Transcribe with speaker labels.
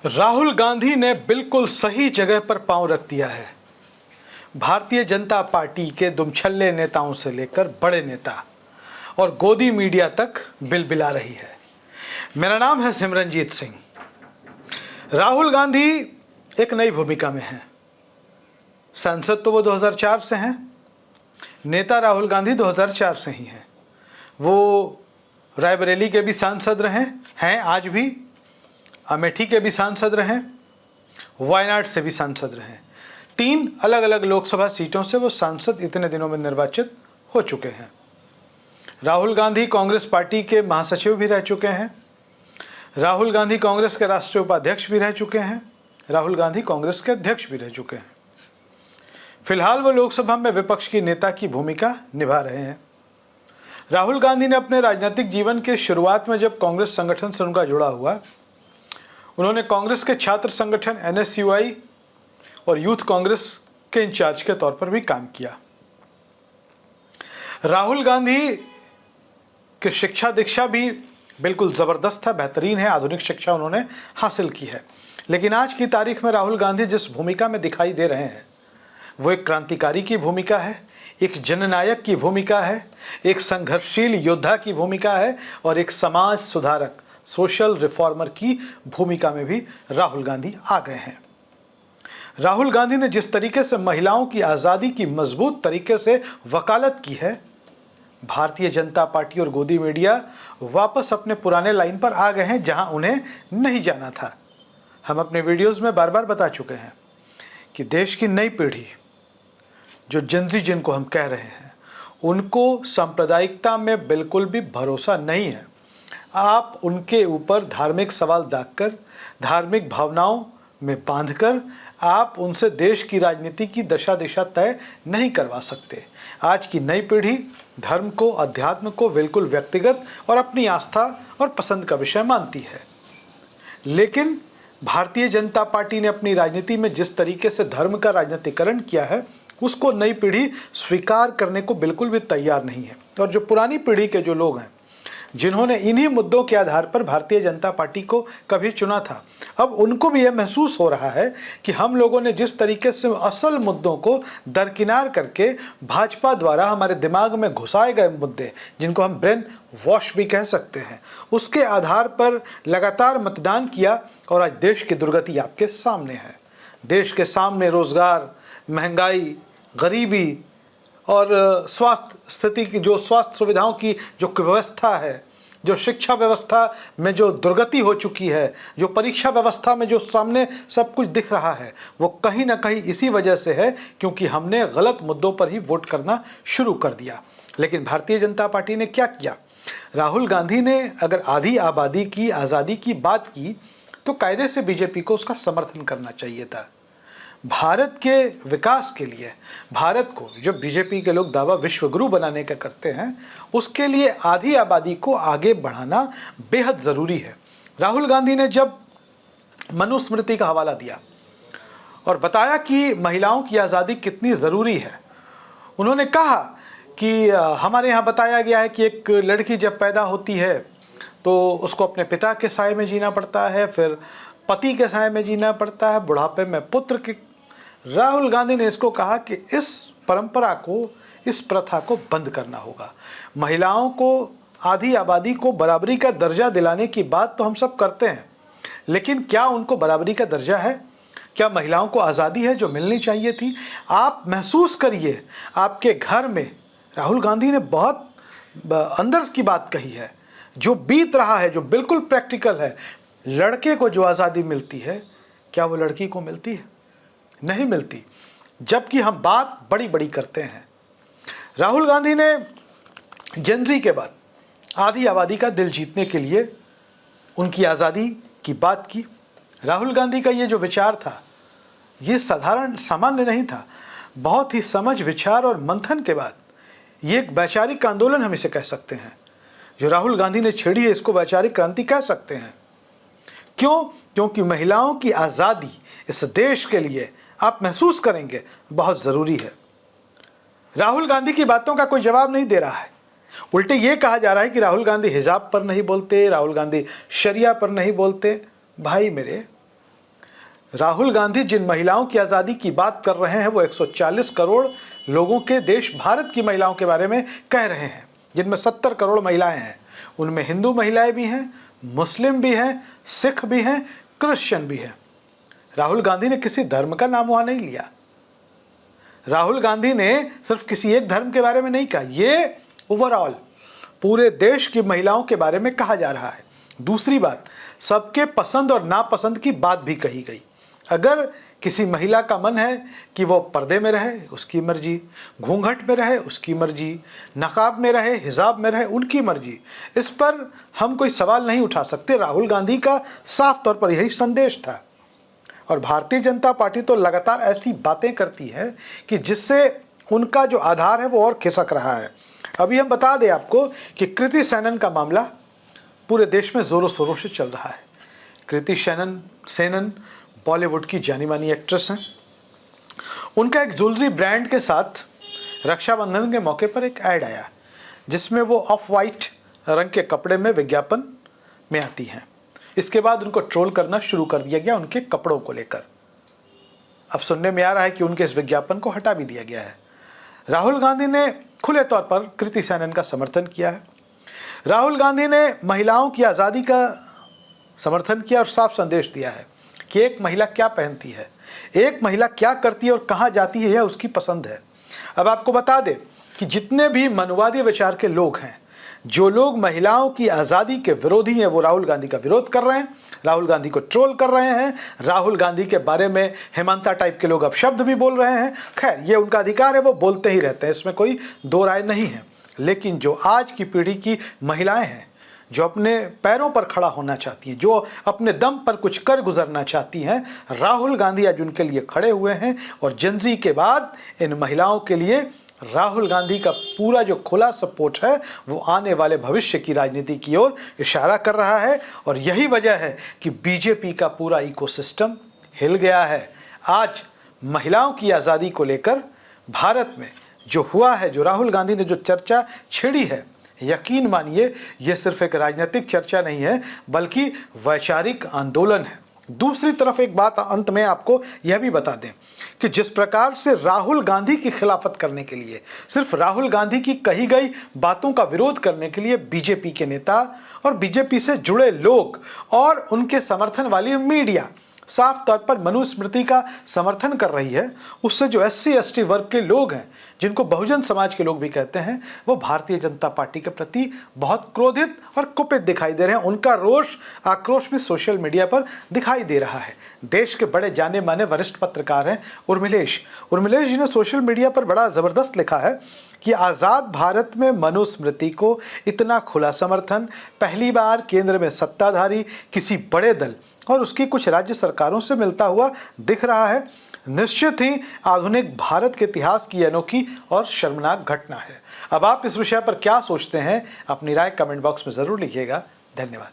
Speaker 1: राहुल गांधी ने बिल्कुल सही जगह पर पांव रख दिया है। भारतीय जनता पार्टी के दुमछल्ले नेताओं से लेकर बड़े नेता और गोदी मीडिया तक बिलबिला रही है। मेरा नाम है सिमरनजीत सिंह। राहुल गांधी एक नई भूमिका में हैं। सांसद तो वो 2004 से हैं, नेता राहुल गांधी 2004 से ही हैं। वो रायबरेली के भी सांसद रहे हैं, आज भी अमेठी के भी सांसद रहे, वायनाड से भी सांसद रहे। 3 अलग अलग लोकसभा सीटों से वो सांसद इतने दिनों में निर्वाचित हो चुके हैं। राहुल गांधी कांग्रेस पार्टी के महासचिव भी रह चुके हैं। राहुल गांधी कांग्रेस के राष्ट्रीय उपाध्यक्ष भी रह चुके हैं। राहुल गांधी कांग्रेस के अध्यक्ष भी रह चुके हैं। फिलहाल वो लोकसभा में विपक्ष की नेता की भूमिका निभा रहे हैं। राहुल गांधी ने अपने राजनीतिक जीवन के शुरुआत में जब कांग्रेस संगठन से उनका जुड़ा हुआ, उन्होंने कांग्रेस के छात्र संगठन NSUI और यूथ कांग्रेस के इंचार्ज के तौर पर भी काम किया। राहुल गांधी की शिक्षा दीक्षा भी बिल्कुल ज़बरदस्त है, बेहतरीन है। आधुनिक शिक्षा उन्होंने हासिल की है। लेकिन आज की तारीख में राहुल गांधी जिस भूमिका में दिखाई दे रहे हैं, वो एक क्रांतिकारी की भूमिका है, एक जननायक की भूमिका है, एक संघर्षशील योद्धा की भूमिका है और एक समाज सुधारक, सोशल रिफॉर्मर की भूमिका में भी राहुल गांधी आ गए हैं। राहुल गांधी ने जिस तरीके से महिलाओं की आज़ादी की मजबूत तरीके से वकालत की है, भारतीय जनता पार्टी और गोदी मीडिया वापस अपने पुराने लाइन पर आ गए हैं, जहां उन्हें नहीं जाना था। हम अपने वीडियोस में बार बार बता चुके हैं कि देश की नई पीढ़ी, जो जेनजी जिनको हम कह रहे हैं, उनको सांप्रदायिकता में बिल्कुल भी भरोसा नहीं है। आप उनके ऊपर धार्मिक सवाल दागकर, धार्मिक भावनाओं में बांधकर आप उनसे देश की राजनीति की दशा दिशा तय नहीं करवा सकते। आज की नई पीढ़ी धर्म को, अध्यात्म को बिल्कुल व्यक्तिगत और अपनी आस्था और पसंद का विषय मानती है। लेकिन भारतीय जनता पार्टी ने अपनी राजनीति में जिस तरीके से धर्म का राजनीतिकरण किया है, उसको नई पीढ़ी स्वीकार करने को बिल्कुल भी तैयार नहीं है। और जो पुरानी पीढ़ी के जो लोग हैं, जिन्होंने इन्हीं मुद्दों के आधार पर भारतीय जनता पार्टी को कभी चुना था, अब उनको भी यह महसूस हो रहा है कि हम लोगों ने जिस तरीके से असल मुद्दों को दरकिनार करके भाजपा द्वारा हमारे दिमाग में घुसाए गए मुद्दे, जिनको हम ब्रेन वॉश भी कह सकते हैं, उसके आधार पर लगातार मतदान किया और आज देश की दुर्गति आपके सामने है। देश के सामने रोजगार, महंगाई, गरीबी और स्वास्थ्य स्थिति की, जो स्वास्थ्य सुविधाओं की जो व्यवस्था है, जो शिक्षा व्यवस्था में जो दुर्गति हो चुकी है, जो परीक्षा व्यवस्था में जो सामने सब कुछ दिख रहा है, वो कहीं ना कहीं इसी वजह से है क्योंकि हमने गलत मुद्दों पर ही वोट करना शुरू कर दिया। लेकिन भारतीय जनता पार्टी ने क्या किया? राहुल गांधी ने अगर आधी आबादी की आज़ादी की बात की तो कायदे से बीजेपी को उसका समर्थन करना चाहिए था। भारत के विकास के लिए, भारत को जो बीजेपी के लोग दावा विश्व गुरु बनाने का करते हैं, उसके लिए आधी आबादी को आगे बढ़ाना बेहद ज़रूरी है। राहुल गांधी ने जब मनुस्मृति का हवाला दिया और बताया कि महिलाओं की आज़ादी कितनी ज़रूरी है, उन्होंने कहा कि हमारे यहाँ बताया गया है कि एक लड़की जब पैदा होती है तो उसको अपने पिता के साए में जीना पड़ता है, फिर पति के साए में जीना पड़ता है, बुढ़ापे में पुत्र के। राहुल गांधी ने इसको कहा कि इस परंपरा को, इस प्रथा को बंद करना होगा। महिलाओं को, आधी आबादी को बराबरी का दर्जा दिलाने की बात तो हम सब करते हैं, लेकिन क्या उनको बराबरी का दर्जा है? क्या महिलाओं को आज़ादी है जो मिलनी चाहिए थी? आप महसूस करिए, आपके घर में राहुल गांधी ने बहुत अंदर की बात कही है, जो बीत रहा है, जो बिल्कुल प्रैक्टिकल है। लड़के को जो आज़ादी मिलती है, क्या वो लड़की को मिलती है? नहीं मिलती। जबकि हम बात बड़ी बड़ी करते हैं। राहुल गांधी ने जेनजी के बाद आधी आबादी का दिल जीतने के लिए उनकी आज़ादी की बात की। राहुल गांधी का ये जो विचार था, ये साधारण सामान्य नहीं था। बहुत ही समझ, विचार और मंथन के बाद ये एक वैचारिक आंदोलन हम इसे कह सकते हैं। जो राहुल गांधी ने छेड़ी है, इसको वैचारिक क्रांति कह सकते हैं। क्यों? क्योंकि महिलाओं की आज़ादी इस देश के लिए, आप महसूस करेंगे, बहुत ज़रूरी है। राहुल गांधी की बातों का कोई जवाब नहीं दे रहा है। उल्टे ये कहा जा रहा है कि राहुल गांधी हिजाब पर नहीं बोलते, राहुल गांधी शरिया पर नहीं बोलते। भाई मेरे, राहुल गांधी जिन महिलाओं की आज़ादी की बात कर रहे हैं वो 140 करोड़ लोगों के देश भारत की महिलाओं के बारे में कह रहे हैं, जिनमें 70 करोड़ महिलाएं हैं। उनमें हिंदू महिलाएं भी हैं, मुस्लिम भी हैं, सिख भी हैं, क्रिश्चियन भी हैं। राहुल गांधी ने किसी धर्म का नाम वहां नहीं लिया। राहुल गांधी ने सिर्फ किसी एक धर्म के बारे में नहीं कहा, ये ओवरऑल पूरे देश की महिलाओं के बारे में कहा जा रहा है। दूसरी बात, सबके पसंद और नापसंद की बात भी कही गई। अगर किसी महिला का मन है कि वो पर्दे में रहे, उसकी मर्जी, घूंघट में रहे, उसकी मर्जी, नकाब में रहे, हिजाब में रहे, उनकी मर्जी। इस पर हम कोई सवाल नहीं उठा सकते। राहुल गांधी का साफ तौर पर यही संदेश था। और भारतीय जनता पार्टी तो लगातार ऐसी बातें करती है कि जिससे उनका जो आधार है वो और खिसक रहा है। अभी हम बता दें आपको कि कृति सेनन का मामला पूरे देश में जोरों शोरों से चल रहा है। कृति सेनन बॉलीवुड की जानी मानी एक्ट्रेस हैं। उनका एक ज्वेलरी ब्रांड के साथ रक्षाबंधन के मौके पर एक ऐड आया जिसमें वो ऑफ वाइट रंग के कपड़े में विज्ञापन में आती हैं। इसके बाद उनको ट्रोल करना शुरू कर दिया गया उनके कपड़ों को लेकर। अब सुनने में आ रहा है कि उनके इस विज्ञापन को हटा भी दिया गया है। राहुल गांधी ने खुले तौर पर कृति सेनन का समर्थन किया है। राहुल गांधी ने महिलाओं की आज़ादी का समर्थन किया और साफ संदेश दिया है कि एक महिला क्या पहनती है, एक महिला क्या करती है और कहाँ जाती है, यह उसकी पसंद है। अब आपको बता दें कि जितने भी मनुवादी विचार के लोग हैं, जो लोग महिलाओं की आज़ादी के विरोधी हैं, वो राहुल गांधी का विरोध कर रहे हैं, राहुल गांधी को ट्रोल कर रहे हैं, राहुल गांधी के बारे में हेमंता टाइप के लोग अपशब्द भी बोल रहे हैं। खैर, ये उनका अधिकार है, वो बोलते ही रहते हैं, इसमें कोई दो राय नहीं है। लेकिन जो आज की पीढ़ी की महिलाएं हैं, जो अपने पैरों पर खड़ा होना चाहती हैं, जो अपने दम पर कुछ कर गुजरना चाहती हैं, राहुल गांधी आज उनके लिए खड़े हुए हैं। और जनजी के बाद इन महिलाओं के लिए राहुल गांधी का पूरा जो खुला सपोर्ट है वो आने वाले भविष्य की राजनीति की ओर इशारा कर रहा है। और यही वजह है कि बीजेपी का पूरा इकोसिस्टम हिल गया है। आज महिलाओं की आज़ादी को लेकर भारत में जो हुआ है, जो राहुल गांधी ने जो चर्चा छेड़ी है, यकीन मानिए ये सिर्फ एक राजनीतिक चर्चा नहीं है बल्कि वैचारिक आंदोलन है। दूसरी तरफ एक बात अंत में आपको यह भी बता दें कि जिस प्रकार से राहुल गांधी की खिलाफत करने के लिए, सिर्फ राहुल गांधी की कही गई बातों का विरोध करने के लिए बीजेपी के नेता और बीजेपी से जुड़े लोग और उनके समर्थन वाली मीडिया साफ तौर पर मनुस्मृति का समर्थन कर रही है, उससे जो SC/ST वर्ग के लोग हैं, जिनको बहुजन समाज के लोग भी कहते हैं, वो भारतीय जनता पार्टी के प्रति बहुत क्रोधित और कुपित दिखाई दे रहे हैं। उनका रोष, आक्रोश भी सोशल मीडिया पर दिखाई दे रहा है। देश के बड़े जाने माने वरिष्ठ पत्रकार हैं उर्मिलेश जी ने सोशल मीडिया पर बड़ा ज़बरदस्त लिखा है कि आज़ाद भारत में मनुस्मृति को इतना खुला समर्थन पहली बार केंद्र में सत्ताधारी किसी बड़े दल और उसकी कुछ राज्य सरकारों से मिलता हुआ दिख रहा है। निश्चित ही आधुनिक भारत के इतिहास की अनोखी और शर्मनाक घटना है। अब आप इस विषय पर क्या सोचते हैं? अपनी राय कमेंट बॉक्स में ज़रूर लिखिएगा। धन्यवाद।